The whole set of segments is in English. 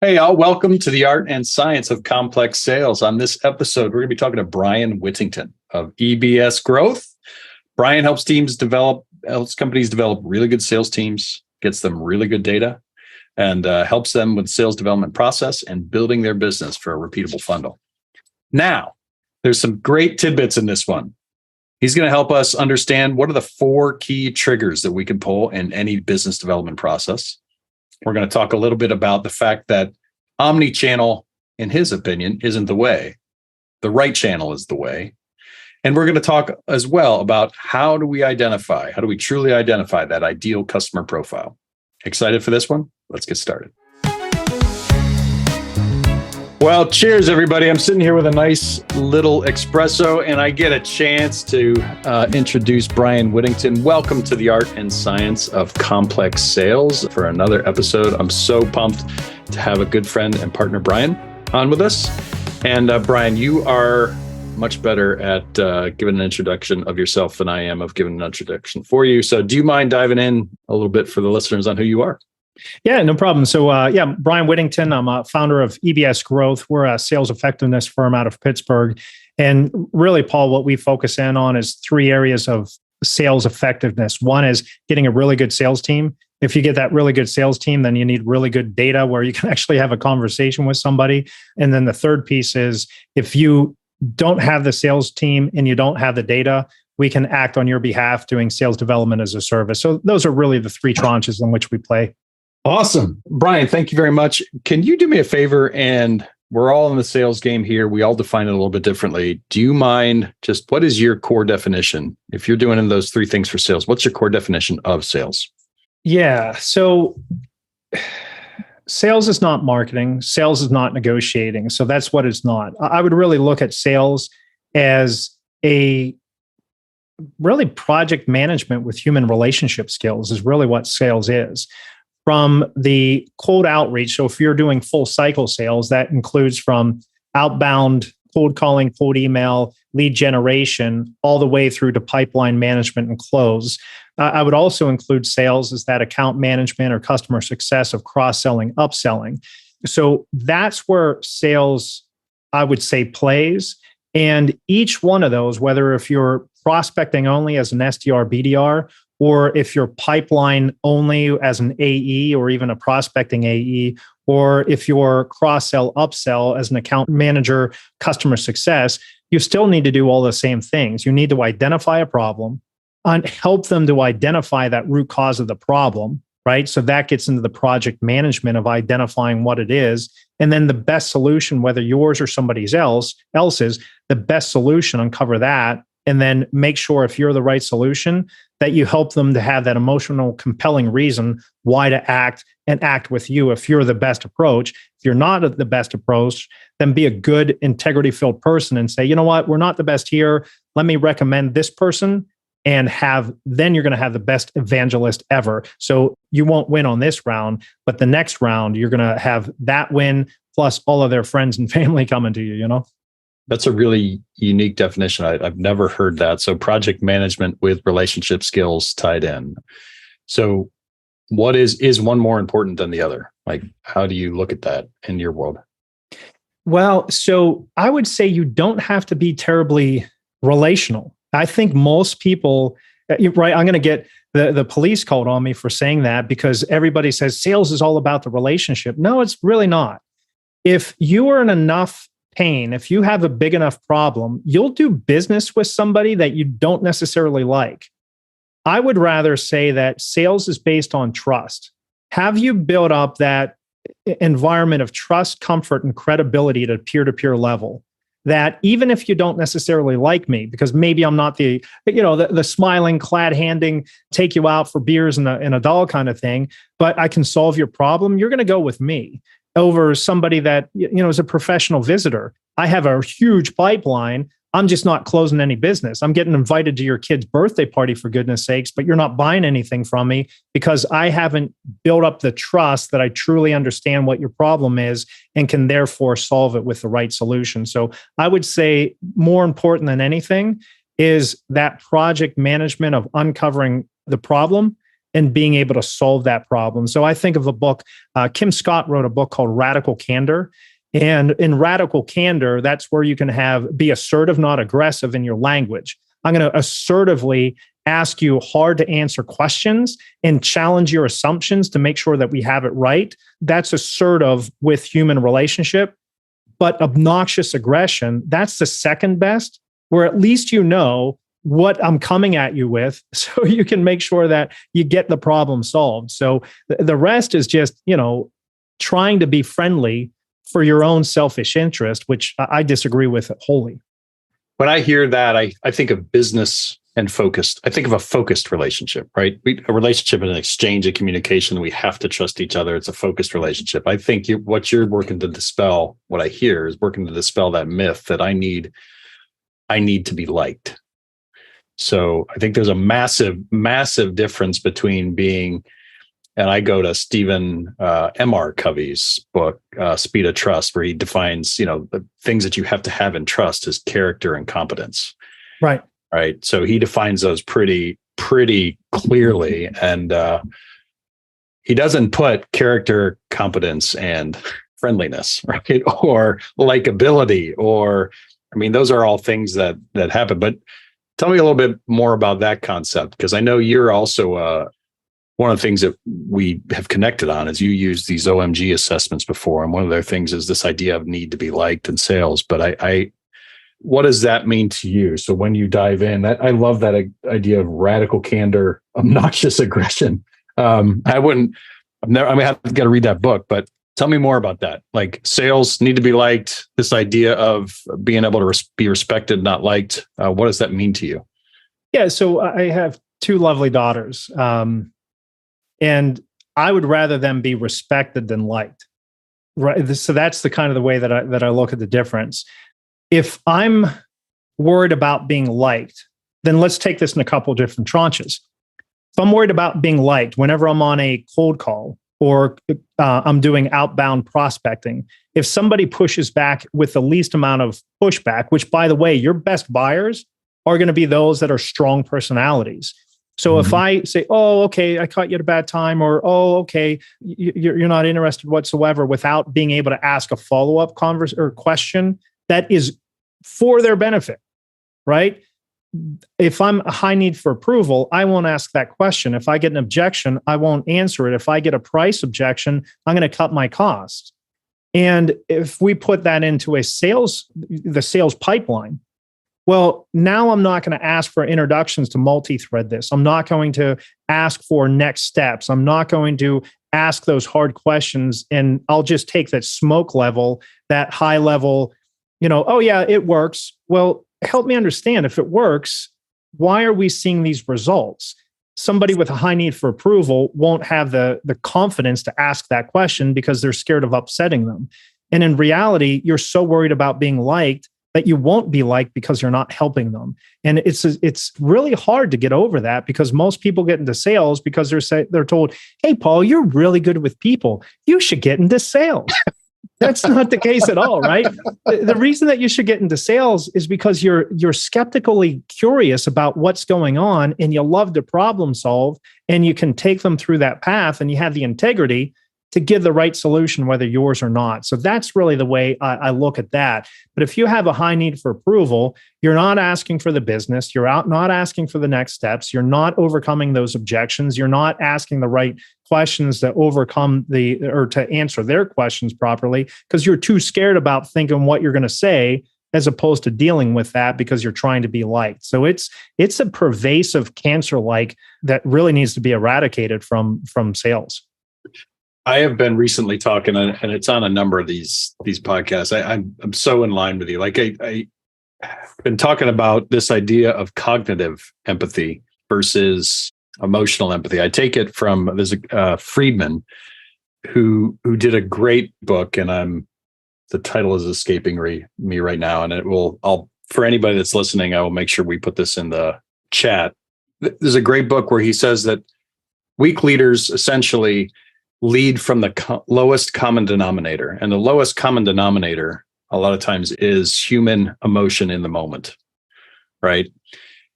Hey, all, welcome to the art and science of complex sales. On this episode, we're going to be talking to Bryan Whittington of EBS Growth. Bryan helps companies develop really good sales teams, gets them really good data, and helps them with sales development process and building their business for a repeatable funnel. Now, there's some great tidbits in this one. He's going to help us understand what are the 4 key triggers that we can pull in any business development process. We're going to talk a little bit about the fact that omni-channel, in his opinion, isn't the way. The right channel is the way. And we're going to talk as well about how do we truly identify that ideal customer profile. Excited for this one? Let's get started. Well, cheers, everybody. I'm sitting here with a nice little espresso, and I get a chance to introduce Bryan Whittington. Welcome to the art and science of complex sales for another episode. I'm so pumped to have a good friend and partner, Bryan, on with us. And Bryan, you are much better at giving an introduction of yourself than I am of giving an introduction for you. So do you mind diving in a little bit for the listeners on who you are? Yeah, no problem. So Bryan Whittington, I'm a founder of EBS Growth. We're a sales effectiveness firm out of Pittsburgh. And really, Paul, what we focus in on is 3 areas of sales effectiveness. One is getting a really good sales team. If you get that really good sales team, then you need really good data where you can actually have a conversation with somebody. And then the third piece is if you don't have the sales team and you don't have the data, we can act on your behalf doing sales development as a service. So those are really the 3 tranches in which we play. Awesome. Bryan, thank you very much. Can you do me a favor? And we're all in the sales game here. We all define it a little bit differently. Do you mind what is your core definition? If you're doing those 3 things for sales, what's your core definition of sales? Yeah. So sales is not marketing. Sales is not negotiating. So that's what it's not. I would really look at sales as a really project management with human relationship skills is really what sales is. From the cold outreach, so if you're doing full cycle sales, that includes from outbound cold calling, cold email, lead generation, all the way through to pipeline management and close. I would also include sales as that account management or customer success of cross-selling, upselling. So that's where sales, I would say, plays. And each one of those, whether if you're prospecting only as an SDR, BDR, or if you're pipeline only as an AE or even a prospecting AE, or if you're cross-sell, upsell as an account manager, customer success, you still need to do all the same things. You need to identify a problem and help them to identify that root cause of the problem, right? So that gets into the project management of identifying what it is. And then the best solution, whether yours or somebody else's, the best solution, uncover that. And then make sure if you're the right solution, that you help them to have that emotional, compelling reason why to act and act with you if you're the best approach. If you're not the best approach, then be a good integrity-filled person and say, you know what, we're not the best here. Let me recommend this person and then you're going to have the best evangelist ever. So you won't win on this round, but the next round, you're going to have that win plus all of their friends and family coming to you, you know? That's a really unique definition. I've never heard that. So project management with relationship skills tied in. So what is one more important than the other? Like, how do you look at that in your world? Well, so I would say you don't have to be terribly relational. I think most people, right? I'm going to get the police called on me for saying that because everybody says sales is all about the relationship. No, it's really not. If you are in enough pain, if you have a big enough problem, you'll do business with somebody that you don't necessarily like. I would rather say that sales is based on trust. Have you built up that environment of trust, comfort, and credibility at a peer-to-peer level? That even if you don't necessarily like me, because maybe I'm not the smiling, clad handing, take you out for beers in a doll kind of thing, but I can solve your problem, you're going to go with me over somebody that, is a professional visitor. I have a huge pipeline. I'm just not closing any business. I'm getting invited to your kid's birthday party, for goodness sakes, but you're not buying anything from me because I haven't built up the trust that I truly understand what your problem is and can therefore solve it with the right solution. So I would say more important than anything is that project management of uncovering the problem and being able to solve that problem. So I think of a book, Kim Scott wrote a book called Radical Candor. And in Radical Candor, that's where you can be assertive, not aggressive in your language. I'm going to assertively ask you hard to answer questions and challenge your assumptions to make sure that we have it right. That's assertive with human relationship. But obnoxious aggression, that's the second best, where at least you know what I'm coming at you with, so you can make sure that you get the problem solved. So the rest is just, trying to be friendly for your own selfish interest, which I disagree with wholly. When I hear that, I think of business and focused. I think of a focused relationship, right? A relationship is an exchange of communication. We have to trust each other. It's a focused relationship. I think what you're working to dispel, what I hear is working to dispel that myth that I need to be liked. So I think there's a massive, massive difference between being, and I go to Stephen M.R. Covey's book, Speed of Trust, where he defines, the things that you have to have in trust is character and competence. Right. Right. So he defines those pretty clearly. And he doesn't put character, competence, and friendliness, right? Or likability, those are all things that happen. But tell me a little bit more about that concept, because I know you're also one of the things that we have connected on is you use these OMG assessments before. And one of their things is this idea of need to be liked in sales. But what does that mean to you? So when you dive in, I love that idea of radical candor, obnoxious aggression. I've got to read that book, but tell me more about that. Like sales need to be liked, this idea of being able to be respected, not liked. What does that mean to you? Yeah. So I have two lovely daughters, and I would rather them be respected than liked. Right. So that's the kind of the way that I look at the difference. If I'm worried about being liked, then let's take this in a couple of different tranches. If I'm worried about being liked whenever I'm on a cold call or I'm doing outbound prospecting, if somebody pushes back with the least amount of pushback, which, by the way, your best buyers are going to be those that are strong personalities. So if I say, oh, okay, I caught you at a bad time, or, oh, okay, you're not interested whatsoever, without being able to ask a follow-up question that is for their benefit, right? If I'm a high need for approval, I won't ask that question. If I get an objection, I won't answer it. If I get a price objection, I'm going to cut my costs. And if we put that into the sales pipeline, well, now I'm not going to ask for introductions to multi-thread this. I'm not going to ask for next steps. I'm not going to ask those hard questions. And I'll just take that smoke level, that high level, oh yeah, it works. Well, help me understand, if it works, why are we seeing these results? Somebody with a high need for approval won't have the confidence to ask that question because they're scared of upsetting them. And in reality, you're so worried about being liked that you won't be liked because you're not helping them. And it's really hard to get over that, because most people get into sales because they're told, hey, Paul, you're really good with people. You should get into sales. That's not the case at all, right? The reason that you should get into sales is because you're skeptically curious about what's going on, and you love to problem solve, and you can take them through that path, and you have the integrity to give the right solution, whether yours or not. So that's really the way I look at that. But if you have a high need for approval, you're not asking for the business, you're not asking for the next steps, you're not overcoming those objections, you're not asking the right questions to overcome or to answer their questions properly, because you're too scared about thinking what you're going to say, as opposed to dealing with that because you're trying to be liked. So it's a pervasive cancer-like that really needs to be eradicated from sales. I have been recently talking, and it's on a number of these podcasts. I'm so in line with you. Like I've been talking about this idea of cognitive empathy versus emotional empathy. I take it from there's a Friedman who did a great book, and the title is escaping me right now, and I'll for anybody that's listening, I will make sure we put this in the chat. There's a great book where he says that weak leaders essentially lead from the lowest common denominator. And the lowest common denominator, a lot of times, is human emotion in the moment, right?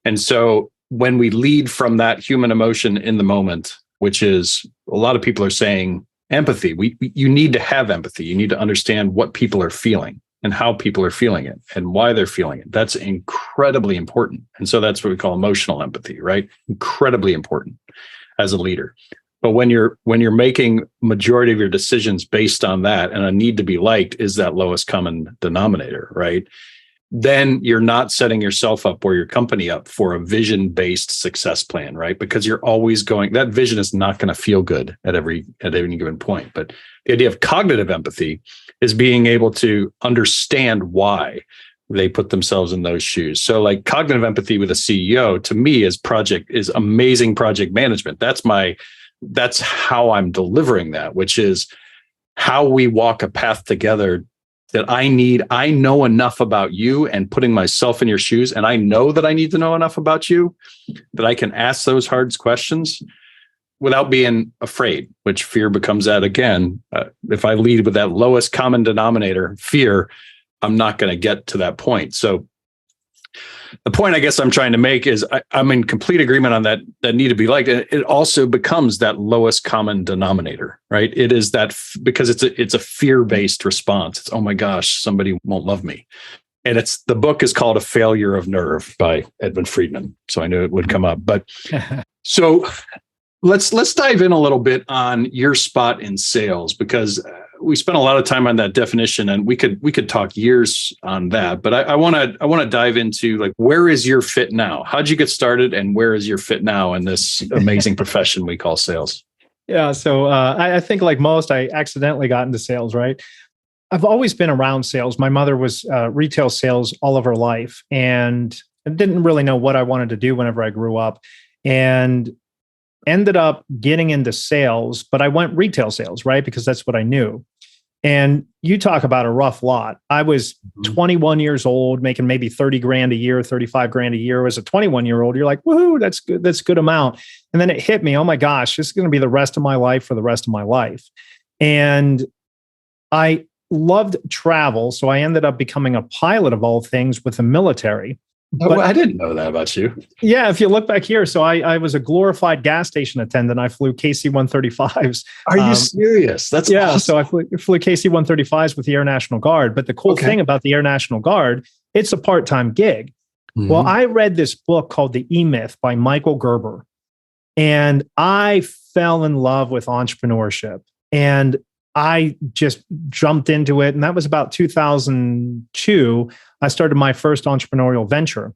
And so when we lead from that human emotion in the moment, which is a lot of people are saying empathy. You need to have empathy. You need to understand what people are feeling and how people are feeling it and why they're feeling it. That's incredibly important. And so that's what we call emotional empathy, right? Incredibly important as a leader. But when you're making majority of your decisions based on that, and a need to be liked is that lowest common denominator, right? Then you're not setting yourself up or your company up for a vision-based success plan, right? Because you're always that vision is not going to feel good at any given point. But the idea of cognitive empathy is being able to understand why they put themselves in those shoes. So like cognitive empathy with a CEO, to me, is amazing project management. That's how I'm delivering that, which is how we walk a path together that I know enough about you and putting myself in your shoes. And I know that I need to know enough about you that I can ask those hard questions without being afraid, which fear becomes that again. If I lead with that lowest common denominator, fear, I'm not going to get to that point. So the point I guess I'm trying to make is I'm in complete agreement on that need to be liked. And it also becomes that lowest common denominator, right? It is that because it's a fear-based response. It's, oh my gosh, somebody won't love me. And the book is called A Failure of Nerve by Edmund Friedman. So I knew it would come up. But so let's dive in a little bit on your spot in sales, because we spent a lot of time on that definition, and we could talk years on that. But I want to dive into like, where is your fit now? How'd you get started, and where is your fit now in this amazing profession we call sales? Yeah, so I think like most, I accidentally got into sales. Right, I've always been around sales. My mother was retail sales all of her life, and I didn't really know what I wanted to do whenever I grew up, and ended up getting into sales, but I went retail sales, right? Because that's what I knew. And you talk about a rough lot. I was 21 years old, making maybe 30 grand a year, 35 grand a year. As a 21-year-old, you're like, woohoo, that's good. That's a good amount. And then it hit me, oh my gosh, this is going to be the rest of my life for the rest of my life. And I loved travel. So I ended up becoming a pilot of all things with the military. But I didn't know that about you. Yeah, if you look back here, so I was a glorified gas station attendant. I flew KC-135s. Are you serious? That's awesome. So I flew KC-135s with the Air National Guard. But the cool thing about the Air National Guard, it's a part-time gig. Mm-hmm. Well, I read this book called The E-Myth by Michael Gerber, and I fell in love with entrepreneurship. And I just jumped into it. And that was about 2002. I started my first entrepreneurial venture.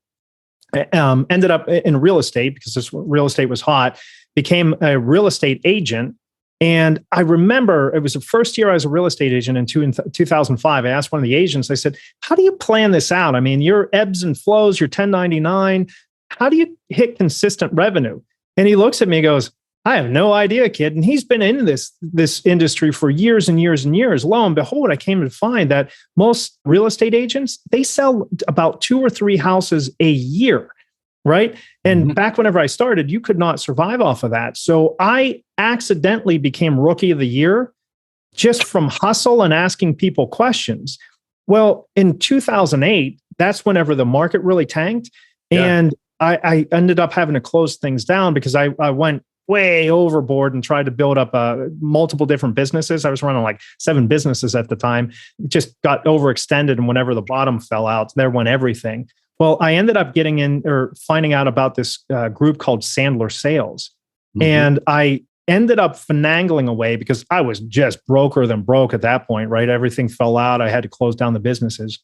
Ended up in real estate because this real estate was hot, became a real estate agent. And I remember it was the first year I was a real estate agent in 2005. I asked one of the agents, I said, how do you plan this out? I mean, your ebbs and flows, your 1099, how do you hit consistent revenue? And he looks at me and goes, I have no idea, kid. And he's been in this industry for years and years and years. Lo and behold, I came to find that most real estate agents, they sell about 2 or 3 houses a year, right? And back whenever I started, you could not survive off of that. So I accidentally became Rookie of the Year just from hustle and asking people questions. Well, in 2008, that's whenever the market really tanked. Yeah. And I ended up having to close things down because I went way overboard and tried to build up multiple different businesses. I was running like 7 businesses at the time. Just got overextended, and whenever the bottom fell out, there went everything. Well, I ended up getting in or finding out about this group called Sandler Sales. And I ended up finagling away because I was just broker than broke at that point, right? Everything fell out. I had to close down the businesses.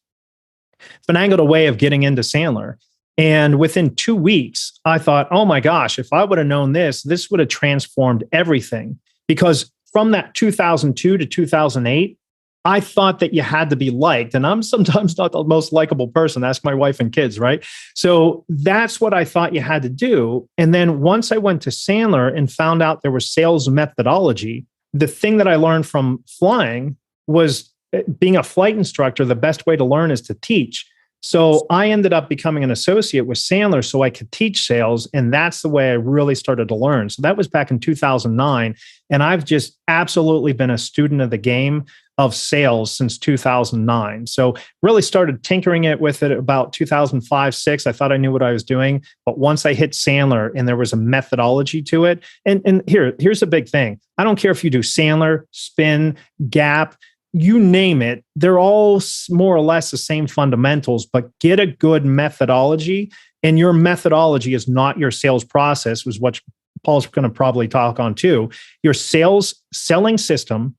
Finagled a way of getting into Sandler. And within 2 weeks, I thought, oh my gosh, if I would have known this would have transformed everything. Because from that 2002 to 2008, I thought that you had to be liked. And I'm sometimes not the most likable person. Ask my wife and kids, right? So that's what I thought you had to do. And then once I went to Sandler and found out there was sales methodology, the thing that I learned from flying was being a flight instructor, the best way to learn is to teach. So I ended up becoming an associate with Sandler so I could teach sales. And that's the way I really started to learn. So that was back in 2009. And I've just absolutely been a student of the game. of sales since 2009. So really started tinkering it with it about 2005, 6. I thought I knew what I was doing. But once I hit Sandler and there was a methodology to it, and here's a big thing. I don't care if you do Sandler, Spin, Gap, you name it. They're all more or less the same fundamentals, but get a good methodology. And your methodology is not your sales process, was what Paul's going to probably talk on too. Your selling system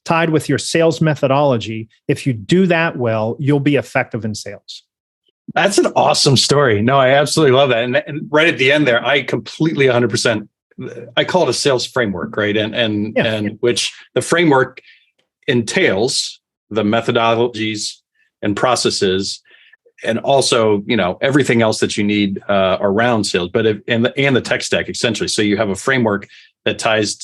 tied with your sales methodology. If you do that well, you'll be effective in sales. That's an awesome story. No, I absolutely love that. And right at the end there, I completely 100%, I call it a sales framework, right? And which the framework entails the methodologies and processes, and also, everything else that you need around sales, but and the tech stack essentially. So you have a framework that ties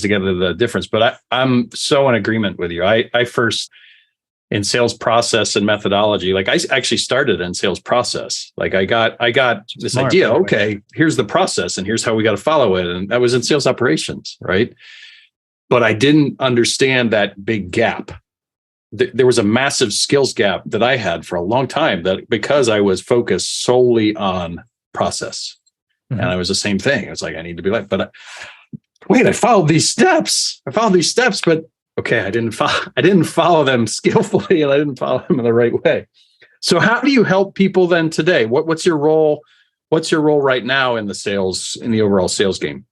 together the difference. But I'm so in agreement with you. I first in sales process and methodology, like I actually started in sales process. Like I got this idea. Okay, here's the process, and here's how we got to follow it. And I was in sales operations, right? But I didn't understand that big gap. There was a massive skills gap that I had for a long time, that because I was focused solely on process. Mm-hmm. And I was the same thing. It's like, I need to be like, but wait, I followed these steps, but okay, I didn't follow them skillfully, and I didn't follow them in the right way. So how do you help people then today? What's your role? What's your role right now in the overall sales game?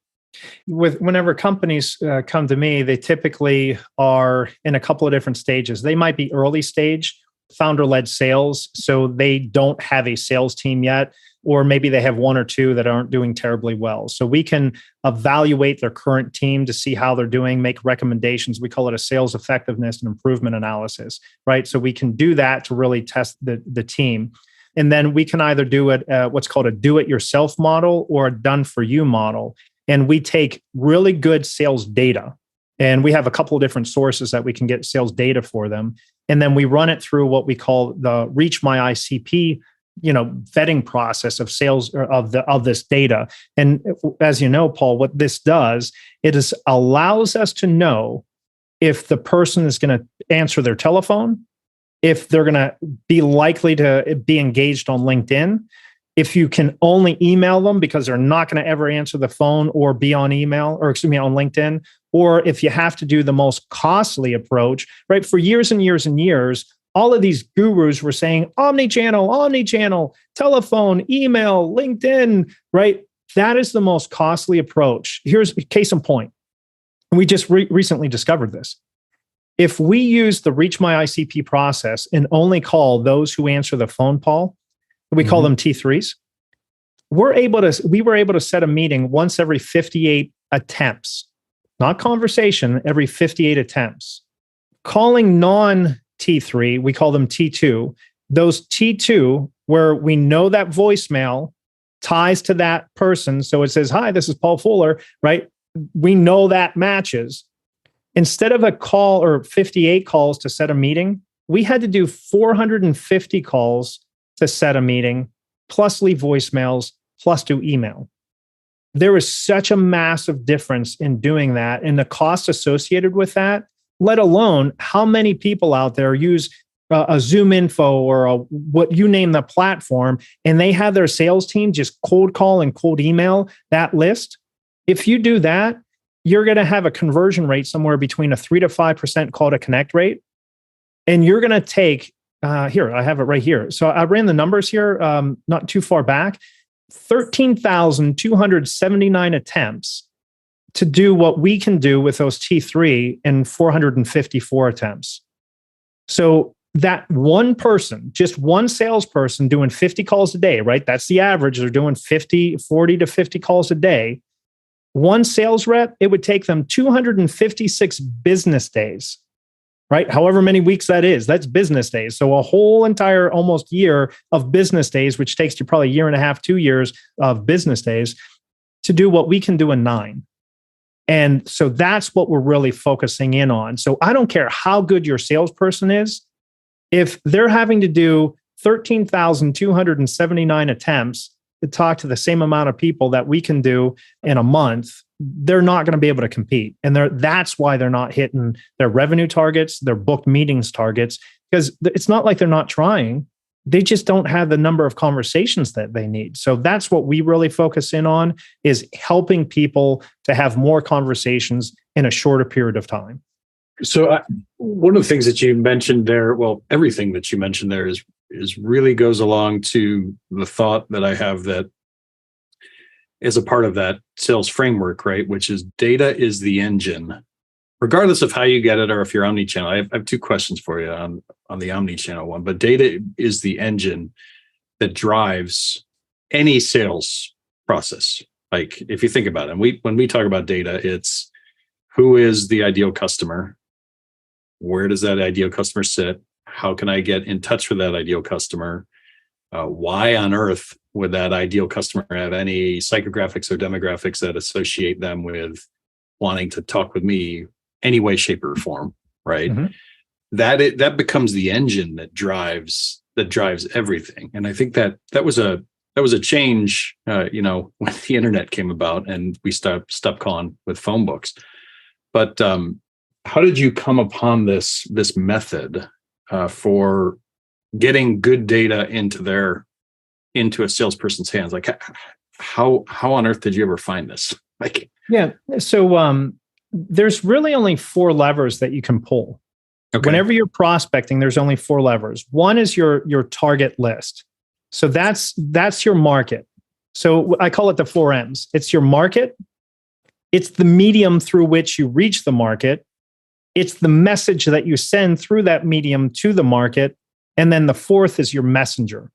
Whenever companies come to me, they typically are in a couple of different stages. They might be early stage, founder-led sales, so they don't have a sales team yet, or maybe they have one or two that aren't doing terribly well. So we can evaluate their current team to see how they're doing, make recommendations. We call it a sales effectiveness and improvement analysis, right? So we can do that to really test the team. And then we can either do it what's called a do-it-yourself model or a done-for-you model. And we take really good sales data, and we have a couple of different sources that we can get sales data for them. And then we run it through what we call the Reach My ICP, vetting process of sales of this data. And as you know, Paul, what this does, allows us to know if the person is going to answer their telephone, if they're going to be likely to be engaged on LinkedIn, if you can only email them because they're not going to ever answer the phone or be on email, or on LinkedIn, or if you have to do the most costly approach, right? For years and years and years, all of these gurus were saying omni-channel, telephone, email, LinkedIn, right? That is the most costly approach. Here's a case in point. We just recently discovered this. If we use the Reach My ICP process and only call those who answer the phone, Paul, we call them T3s. We were able to set a meeting once every 58 attempts, not conversation, every 58 attempts. Calling non-T3, we call them T2. Those T2, where we know that voicemail ties to that person. So it says, "Hi, this is Paul Fuller," right? We know that matches. Instead of a call or 58 calls to set a meeting, we had to do 450 calls to set a meeting, plus leave voicemails, plus do email. There is such a massive difference in doing that, and the cost associated with that, let alone how many people out there use a Zoom info or what you name the platform, and they have their sales team just cold call and cold email that list. If you do that, you're going to have a conversion rate somewhere between a 3 to 5% call to connect rate. And you're going to take, here, I have it right here. So I ran the numbers here not too far back, 13,279 attempts to do what we can do with those T3 in 454 attempts. So that one person, just one salesperson doing 50 calls a day, right? That's the average. They're doing 40 to 50 calls a day. One sales rep, it would take them 256 business days, right? However many weeks that is, that's business days. So a whole entire almost year of business days, which takes you probably a year and a half, 2 years of business days to do what we can do in 9. And so that's what we're really focusing in on. So I don't care how good your salesperson is. If they're having to do 13,279 attempts talk to the same amount of people that we can do in a month, they're not going to be able to compete. And that's why they're not hitting their revenue targets, their booked meetings targets, because it's not like they're not trying. They just don't have the number of conversations that they need. So that's what we really focus in on, is helping people to have more conversations in a shorter period of time. So one of the things that you mentioned there, well, everything that you mentioned there is really goes along to the thought that I have that is a part of that sales framework, right? Which is data is the engine, regardless of how you get it or if you're omni-channel. I have two questions for you on the omni-channel one, but data is the engine that drives any sales process. Like if you think about it, and when we talk about data, it's who is the ideal customer? Where does that ideal customer sit? How can I get in touch with that ideal customer? Why on earth would that ideal customer have any psychographics or demographics that associate them with wanting to talk with me any way, shape, or form? Right. Mm-hmm. That becomes the engine that drives everything. And I think that was a change, when the internet came about and we stopped calling with phone books. But how did you come upon this method for getting good data into a salesperson's hands? Like how on earth did you ever find this? So there's really only 4 levers that you can pull. Okay. Whenever you're prospecting, there's only 4 levers. One is your target list. So that's your market. So I call it the 4 M's. It's your market. It's the medium through which you reach the market. It's the message that you send through that medium to the market. And then the 4th is your messenger.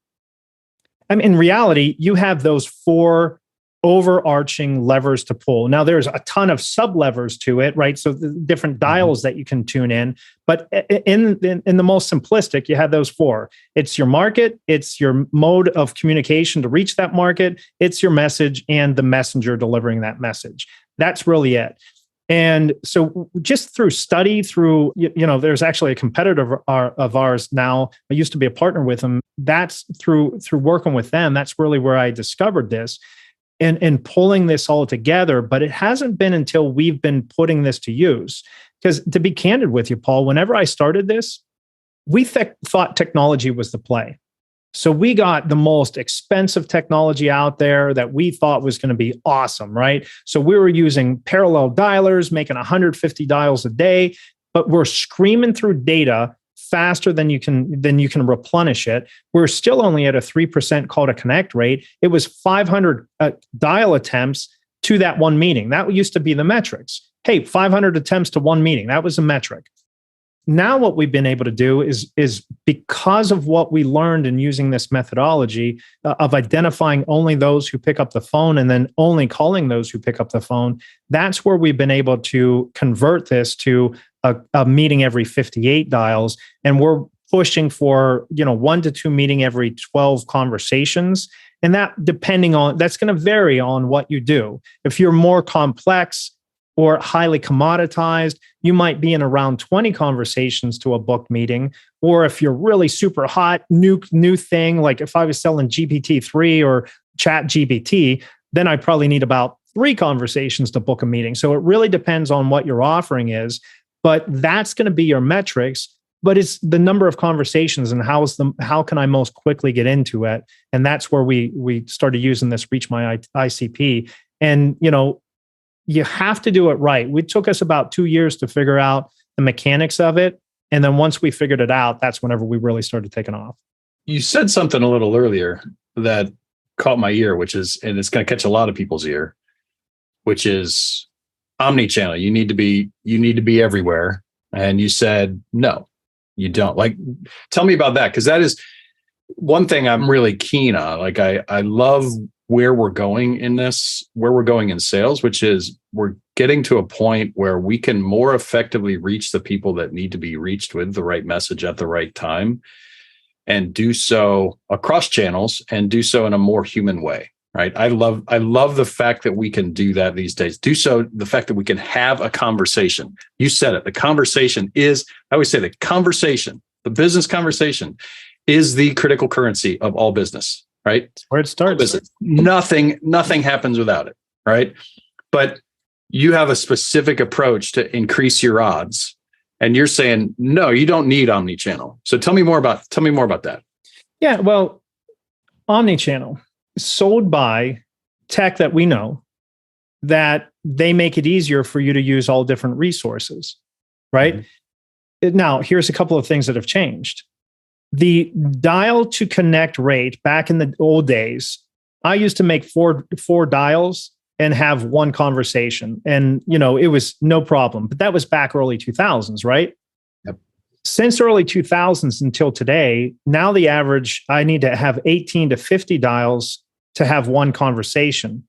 I mean, in reality, you have those 4 overarching levers to pull. Now, there's a ton of sub-levers to it, right? So the different dials that you can tune in. But in the most simplistic, you have those 4. It's your market, it's your mode of communication to reach that market, it's your message, and the messenger delivering that message. That's really it. And so just through study, there's actually a competitor of ours now. I used to be a partner with them. That's through working with them. That's really where I discovered this and pulling this all together. But it hasn't been until we've been putting this to use. Because to be candid with you, Paul, whenever I started this, we thought technology was the play. So we got the most expensive technology out there that we thought was going to be awesome, right? So we were using parallel dialers, making 150 dials a day, but we're screaming through data faster than you can replenish it. We're still only at a 3% call to connect rate. It was 500 dial attempts to that one meeting. That used to be the metrics. Hey, 500 attempts to one meeting. That was a metric. Now what we've been able to do is because of what we learned in using this methodology of identifying only those who pick up the phone and then only calling those who pick up the phone, that's where we've been able to convert this to a meeting every 58 dials. And we're pushing for 1 to 2 meeting every 12 conversations. And that's going to vary on what you do. If you're more complex or highly commoditized, you might be in around 20 conversations to a booked meeting. Or if you're really super hot, new thing, like if I was selling GPT-3 or Chat GPT, then I probably need about 3 conversations to book a meeting. So it really depends on what your offering is, but that's going to be your metrics. But it's the number of conversations and how can I most quickly get into it? And that's where we started using this Reach My ICP. And you have to do it right. It took us about 2 years to figure out the mechanics of it. And then once we figured it out, that's whenever we really started taking off. You said something a little earlier that caught my ear, and it's going to catch a lot of people's ear, which is omni-channel. You need to be everywhere. And you said, no, you don't. Like, tell me about that. Because that is one thing I'm really keen on. Like, I love where we're going in sales, which is we're getting to a point where we can more effectively reach the people that need to be reached with the right message at the right time, and do so across channels and do so in a more human way, right? I love the fact that we can do that these days. Do so, the fact that we can have a conversation. You said it. The conversation is, I always say the business conversation is the critical currency of all business. right? That's where it starts. Nothing happens without it, right? But you have a specific approach to increase your odds, and you're saying no, you don't need omni-channel. So tell me more about that. Yeah, well, omni-channel sold by tech that we know that they make it easier for you to use all different resources, right? Mm-hmm. Now, here's a couple of things that have changed. The dial to connect rate back in the old days, I used to make four dials and have one conversation. And, it was no problem. But that was back early 2000s, right? Yep. Since early 2000s until today, now the average, I need to have 18 to 50 dials to have one conversation.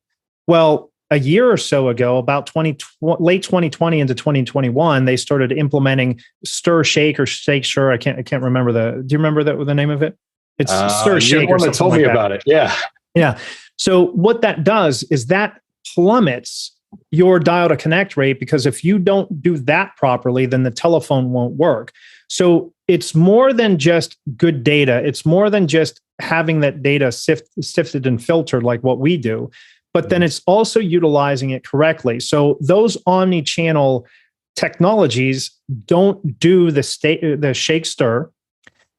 Well, a year or so ago, about late 2020 into 2021, they started implementing stir, shake, or shake, sure. I can't remember do you remember the name of it? It's stir, shake. You're the one that told me about it. Yeah. Yeah. So what that does is that plummets your dial to connect rate, because if you don't do that properly, then the telephone won't work. So it's more than just good data. It's more than just having that data sifted and filtered like what we do, but then it's also utilizing it correctly. So those omni-channel technologies don't do the shake stir.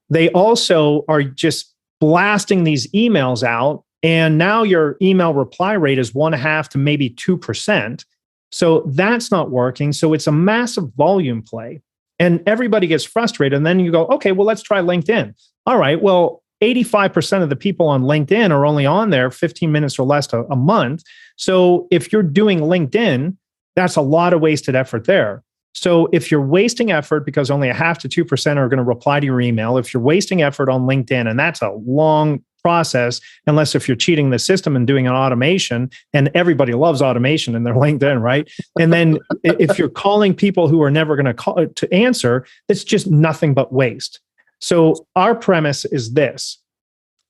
They also are just blasting these emails out. And now your email reply rate is 1.5 to maybe 2%. So that's not working. So it's a massive volume play. And everybody gets frustrated. And then you go, okay, well, let's try LinkedIn. All right, well, 85% of the people on LinkedIn are only on there 15 minutes or less a month. So if you're doing LinkedIn, that's a lot of wasted effort there. So if you're wasting effort because only 0.5 to 2% are going to reply to your email, if you're wasting effort on LinkedIn, and that's a long process, unless if you're cheating the system and doing an automation, and everybody loves automation in their LinkedIn, right? And then if you're calling people who are never going to call to answer, it's just nothing but waste. So our premise is this: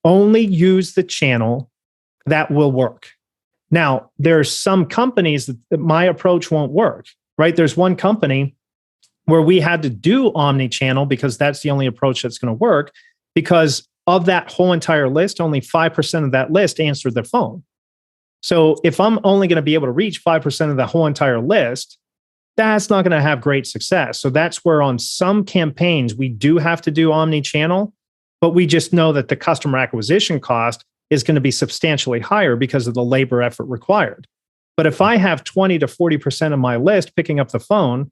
only use the channel that will work. Now, there's some companies that my approach won't work, right? There's one company where we had to do omni-channel because that's the only approach that's going to work, because of that whole entire list, only 5% of that list answered their phone. So if I'm only going to be able to reach 5% of the whole entire list, that's not going to have great success. So that's where on some campaigns, we do have to do omni-channel, but we just know that the customer acquisition cost is going to be substantially higher because of the labor effort required. But if I have 20 to 40% of my list picking up the phone,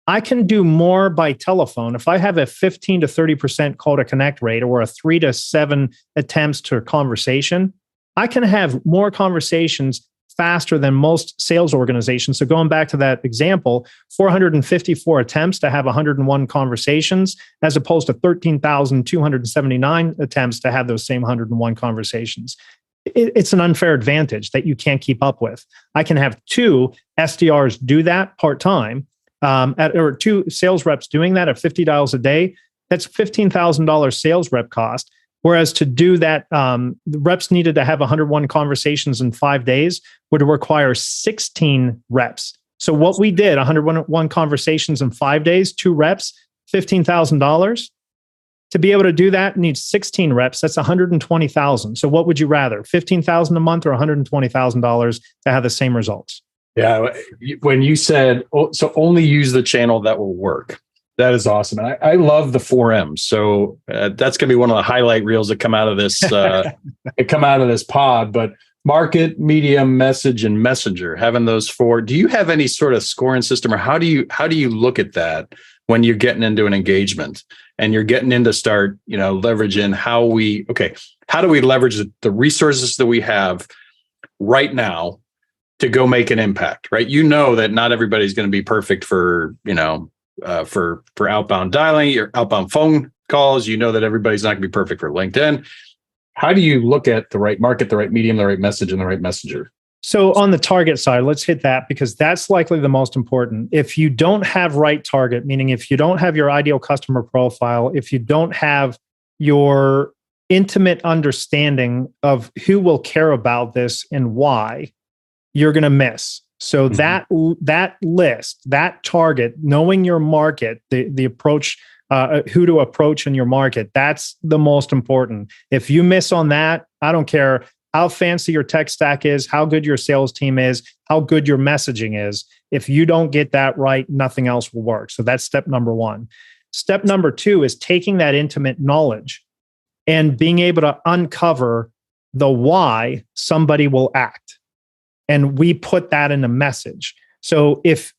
I can do more by telephone. If I have a 15 to 30% call to connect rate or a 3 to 7 attempts to conversation, I can have more conversations faster than most sales organizations. So going back to that example, 454 attempts to have 101 conversations, as opposed to 13,279 attempts to have those same 101 conversations. It's an unfair advantage that you can't keep up with. I can have 2 SDRs do that part-time, or 2 sales reps doing that at 50 dials a day. That's $15,000 sales rep cost. Whereas to do that, the reps needed to have 101 conversations in 5 days would require 16 reps. So what we did, 101 conversations in 5 days, 2 reps, $15,000. To be able to do that, needs 16 reps. That's $120,000. So what would you rather, $15,000 a month or $120,000 to have the same results? Yeah, when you said, so only use the channel that will work. That is awesome. And I love the 4 M's. So that's going to be one of the highlight reels that come out of this, pod. But market, medium, message, and messenger, having those 4. Do you have any sort of scoring system, or how do you look at that when you're getting into an engagement and you're getting into start, leveraging how do we leverage the resources that we have right now to go make an impact, right? That not everybody's going to be perfect for outbound dialing or outbound phone calls. That everybody's not going to be perfect for LinkedIn. How do you look at the right market, the right medium, the right message, and the right messenger? So on the target side, let's hit that because that's likely the most important. If you don't have right target, meaning if you don't have your ideal customer profile, if you don't have your intimate understanding of who will care about this and why, you're going to miss. So that list, that target, knowing your market, the approach who to approach in your market. That's the most important. If you miss on that, I don't care how fancy your tech stack is, how good your sales team is, how good your messaging is. If you don't get that right, nothing else will work. So that's step number one. Step number two is taking that intimate knowledge and being able to uncover the why somebody will act. And we put that in a message. So if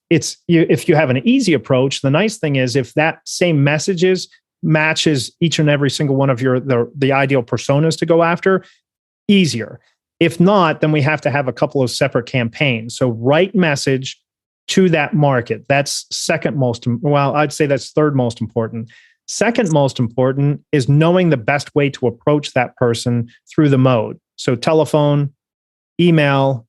you have an easy approach, the nice thing is if that same messages matches each and every single one of the ideal personas to go after, easier. If not, then we have to have a couple of separate campaigns. So right message to that market. That's I'd say that's third most important. Second most important is knowing the best way to approach that person through the mode. So telephone, email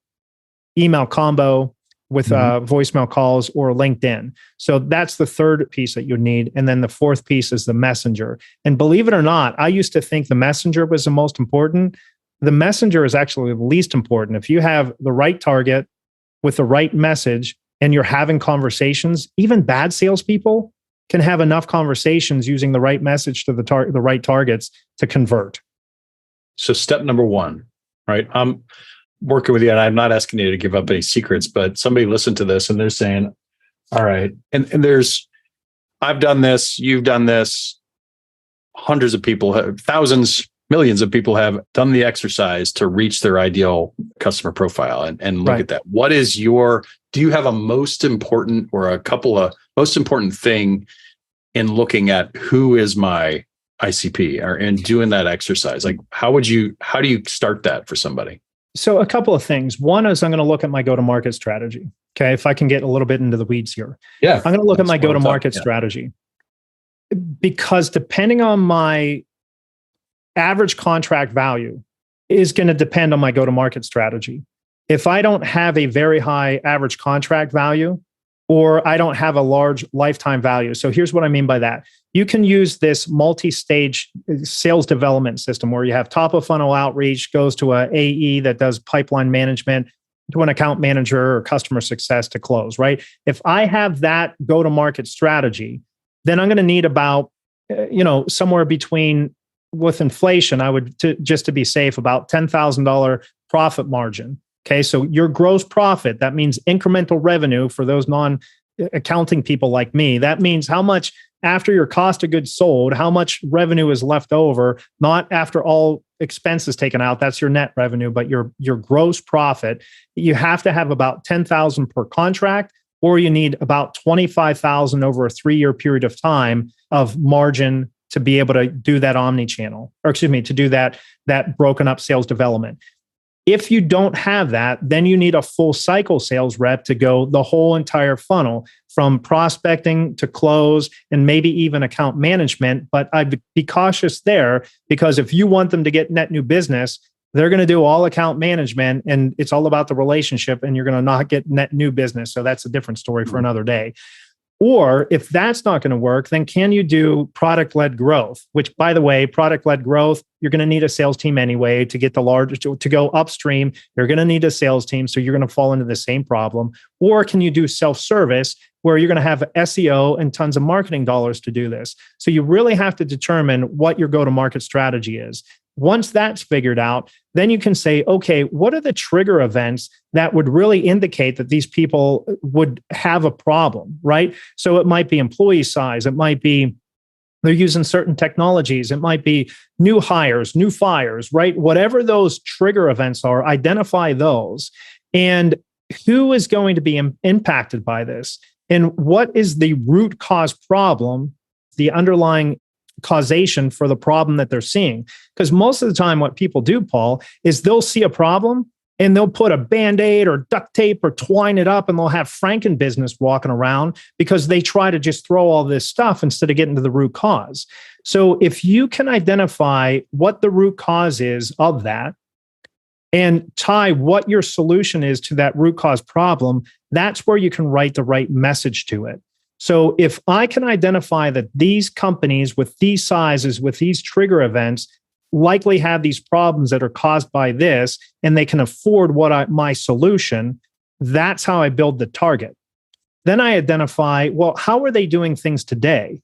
combo with voicemail calls, or LinkedIn. So that's the third piece that you need. And then the fourth piece is the messenger. And believe it or not, I used to think the messenger was the most important. The messenger is actually the least important. If you have the right target with the right message and you're having conversations, even bad salespeople can have enough conversations using the right message to the right targets to convert. So step number one, right? I'm working with you, and I'm not asking you to give up any secrets, but somebody listened to this and they're saying, all right, and I've done this, you've done this, hundreds of people have, thousands, millions of people have done the exercise to reach their ideal customer profile and look at that. Do you have a most important or a couple of most important thing in looking at who is my ICP and doing that exercise? Like how do you start that for somebody? So a couple of things. One is I'm going to look at my go-to-market strategy. Okay. If I can get a little bit into the weeds here. Yeah. I'm going to look at my go-to-market strategy, because depending on my average contract value is going to depend on my go-to-market strategy. If I don't have a very high average contract value, or I don't have a large lifetime value. So here's what I mean by that. You can use this multi-stage sales development system where you have top of funnel outreach, goes to a AE that does pipeline management, to an account manager or customer success to close, right? If I have that go-to-market strategy, then I'm going to need about, somewhere between, with inflation, I would, just to be safe, about $10,000 profit margin. Okay, so your gross profit, that means incremental revenue for those non-accounting people like me. That means how much after your cost of goods sold, how much revenue is left over, not after all expenses taken out. That's your net revenue, but your gross profit. You have to have about $10,000 per contract, or you need about $25,000 over a 3-year period of time of margin to be able to do that omni-channel, to do that broken up sales development. If you don't have that, then you need a full cycle sales rep to go the whole entire funnel from prospecting to close, and maybe even account management. But I'd be cautious there, because if you want them to get net new business, they're going to do all account management, and it's all about the relationship, and you're going to not get net new business. So that's a different story for another day. Or if that's not going to work, then can you do product-led growth? Which, by the way, product-led growth, you're going to need a sales team anyway to get the large, to go upstream. You're going to need a sales team, so you're going to fall into the same problem. Or can you do self-service, where you're going to have SEO and tons of marketing dollars to do this? So you really have to determine what your go-to-market strategy is. Once that's figured out, then you can say, okay, what are the trigger events that would really indicate that these people would have a problem, right? So it might be employee size. It might be they're using certain technologies. It might be new hires, new fires, right? Whatever those trigger events are, identify those. And who is going to be impacted by this? And what is the root cause problem, the underlying causation for the problem that they're seeing? Because most of the time what people do, Paul, is they'll see a problem and they'll put a Band-Aid or duct tape or twine it up, and they'll have Franken business walking around because they try to just throw all this stuff instead of getting to the root cause. So if you can identify what the root cause is of that and tie what your solution is to that root cause problem, that's where you can write the right message to it. So if I can identify that these companies with these sizes, with these trigger events, likely have these problems that are caused by this, and they can afford my solution, that's how I build the target. Then I identify, well, how are they doing things today?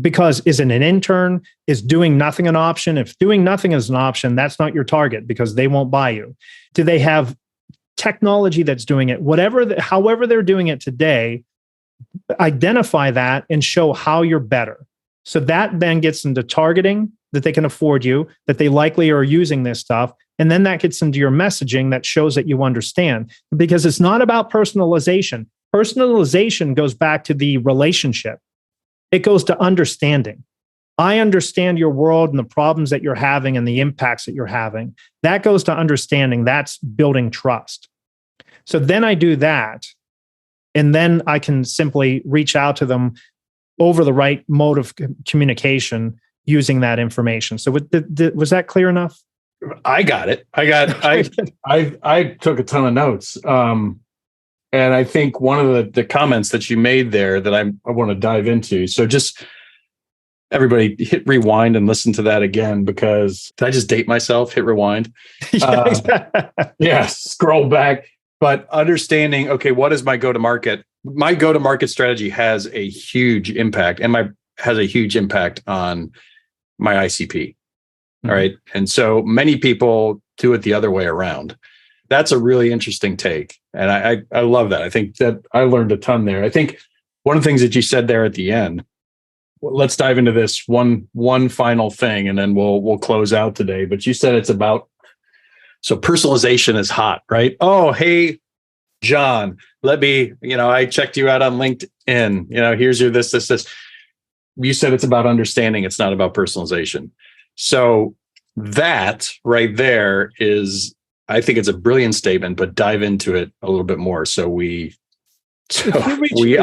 Because is it an intern? Is doing nothing an option? If doing nothing is an option, that's not your target because they won't buy you. Do they have technology that's doing it? However they're doing it today, identify that and show how you're better. So that then gets into targeting, that they can afford you, that they likely are using this stuff. And then that gets into your messaging that shows that you understand, because it's not about personalization. Personalization goes back to the relationship. It goes to understanding. I understand your world and the problems that you're having and the impacts that you're having. That goes to understanding. That's building trust. So then I do that. And then I can simply reach out to them over the right mode of communication using that information. So was that clear enough? I got it. I took a ton of notes. And I think one of the comments that you made there that I want to dive into. So just everybody hit rewind and listen to that again, because did I just date myself? Hit rewind. Yeah, scroll back. But understanding, okay, what is my go-to-market? My go-to-market strategy has a huge impact has a huge impact on my ICP. Mm-hmm. All right. And so many people do it the other way around. That's a really interesting take. And I love that. I think that I learned a ton there. I think one of the things that you said there at the end, let's dive into this one final thing, and then we'll close out today. But you said it's about, so personalization is hot, right? Oh, hey, John, I checked you out on LinkedIn. Here's your this. You said it's about understanding. It's not about personalization. So that right there is, I think it's a brilliant statement, but dive into it a little bit more. I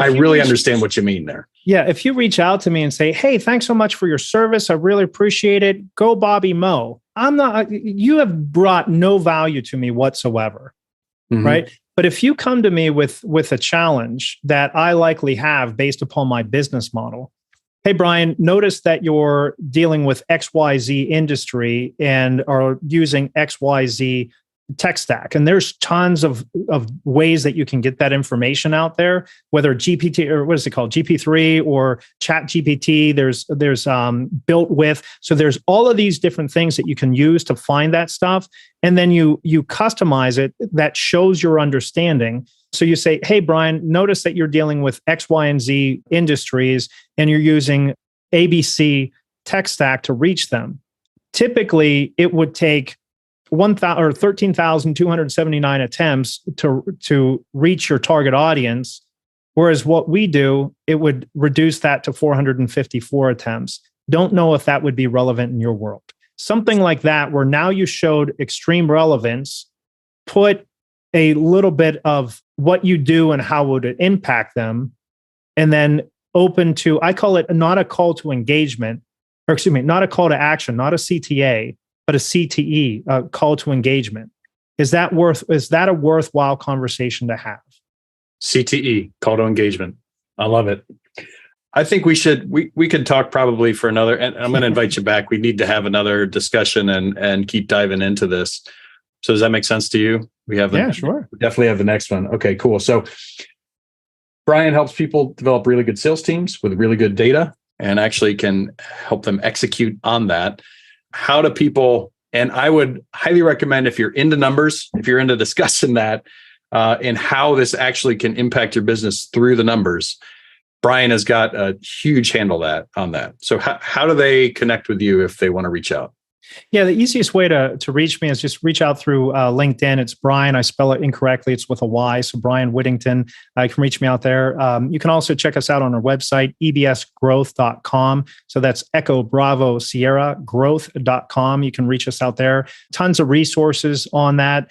really understand what you mean there. Yeah. If you reach out to me and say, hey, thanks so much for your service, I really appreciate it. Go Bobby Mo. You have brought no value to me whatsoever. Mm-hmm. Right. But if you come to me with a challenge that I likely have based upon my business model, hey, Bryan, notice that you're dealing with XYZ industry and are using XYZ tech stack. And there's tons of ways that you can get that information out there, whether GPT or what is it called? GP3 or Chat GPT, there's built with. So there's all of these different things that you can use to find that stuff. And then you customize it that shows your understanding. So you say, hey, Bryan, notice that you're dealing with X, Y, and Z industries, and you're using ABC tech stack to reach them. Typically, it would take 13,279 attempts to reach your target audience. Whereas what we do, it would reduce that to 454 attempts. Don't know if that would be relevant in your world. Something like that, where now you showed extreme relevance, put a little bit of what you do and how would it impact them, and then open to, I call it not a call to engagement, not a call to action, not a CTA, but a CTE, a call to engagement. Is that a worthwhile conversation to have? CTE, call to engagement. I love it. I think we could talk probably for another, and I'm going to invite you back. We need to have another discussion and keep diving into this. So does that make sense to you? Sure. We definitely have the next one. Okay, cool. So Bryan helps people develop really good sales teams with really good data, and actually can help them execute on that. How do people, and I would highly recommend, if you're into numbers, if you're into discussing that, and how this actually can impact your business through the numbers, Bryan has got a huge handle on that. So how do they connect with you if they want to reach out? Yeah, the easiest way to reach me is just reach out through LinkedIn. It's Bryan. I spell it incorrectly. It's with a Y. So Bryan Whittington. You can reach me out there. You can also check us out on our website, ebsgrowth.com. So that's Echo Bravo Sierra growth.com. You can reach us out there. Tons of resources on that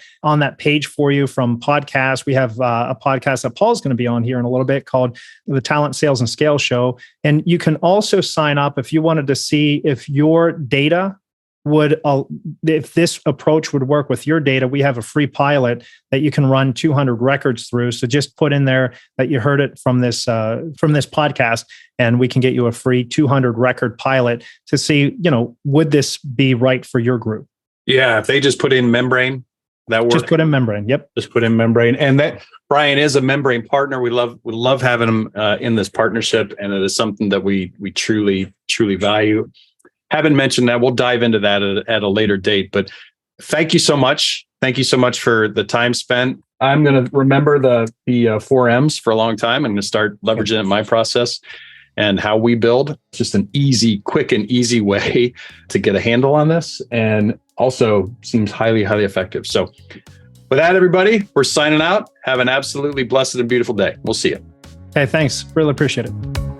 page for you, from podcasts. We have a podcast that Paul's going to be on here in a little bit called the Talent, Sales, and Scale Show. And you can also sign up if you wanted to see if your data if this approach would work with your data. We have a free pilot that you can run 200 records through. So just put in there that you heard it from this podcast, and we can get you a free 200 record pilot to see, would this be right for your group? Yeah, if they just put in Membrain That works. Just put in Membrain. Yep. Just put in Membrain. And that Bryan is a Membrain partner. We love having him in this partnership. And it is something that we truly value. Haven't mentioned that. We'll dive into that at a later date. But thank you so much. Thank you so much for the time spent. I'm going to remember the 4 M's for a long time. I'm going to start leveraging it in my process and how we build. Just an quick and easy way to get a handle on this. And also seems highly effective. So with that, everybody, we're signing out. Have an absolutely blessed and beautiful day. We'll see you. Hey, thanks. Really appreciate it.